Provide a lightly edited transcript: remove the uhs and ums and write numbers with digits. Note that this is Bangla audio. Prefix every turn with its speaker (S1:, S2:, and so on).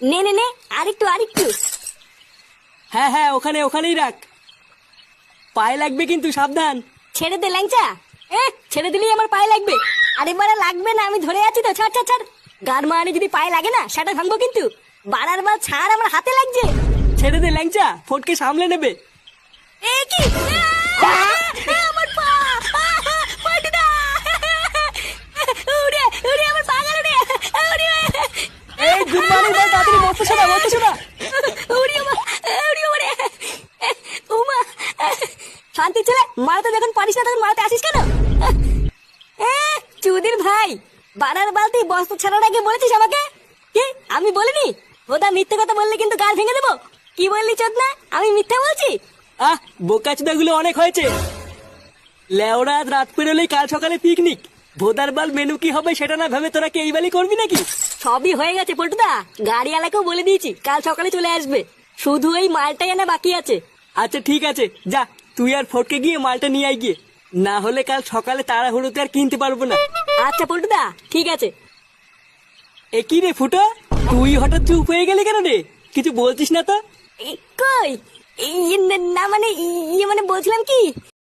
S1: নে নে নে, আরেকটু আরেকটু।
S2: হ্যাঁ হ্যাঁ, ওখানেই রাখ। পায়ে লাগবে কিন্তু, সাবধান।
S1: ছেড়ে দে ল্যাংচা। ছেড়ে দিলেই আমার পায়ে লাগবে। আরে বাড়া লাগবে না, আমি ধরে আছি তো, ছাড় ছাড় ছাড়। গান মারানি যদি পায়ে লাগে না সেটা ভাঙবো কিন্তু। বাড়ার বার ছাড়, আমার হাতে লাগছে।
S2: ছেড়ে দে ল্যাংচা, ফটকে সামলে নেবে।
S1: এ কি আমার পা, পাটিদা উড়ে উড়ে আমার পা গেল রে। উড়ে
S2: এই গুড মর্নিং ভাই, তাড়াতাড়ি মরতে শোনা, মরতে শোনা।
S1: উড়ে উড়ে উমা, শান্তি ছেলে, মারাতে যখন পারিস না তখন মারাতে আসিস কেন? চুদির ভাই, বাড়ার বালতি বস্তা ছাড়ার আগে বলেছিস আমাকে? কি আমি বলিনি? ওটা মিথ্যে কথা বললে কিন্তু গাল ভেঙে দেবো। কি বললি চোদনা, আমি মিথ্যা বলছি?
S2: বোকাচোদা গুলো অনেক হয়েছে। লেওরা রাত পেরোলেই কাল সকালে পিকনিক। ভোদার বাল মেনু কি হবে সেটা না ভেবে তোরা কি এই বালি করবি নাকি?
S1: সবই হয়ে গেছে পল্টুদা, গাড়িওয়ালাকেও বলে দিয়েছি কাল সকালে চলে আসবে। শুধু এই মালটাই আনা বাকি আছে।
S2: আচ্ছা ঠিক আছে, যা তুই আর ফটকে গিয়ে মালটা নিয়ে আয় গিয়ে। না হলে কাল সকালে তাড়াহুড়োতে আর কিনতে পারবো না।
S1: আচ্ছা পল্টুদা, ঠিক আছে।
S2: এ কি রে ফুটো, তুই হঠাৎ চুপ হয়ে গেলি কেন রে? কিছু বলছিস না তো?
S1: কই, না মানে, মানে বলছিলাম কি,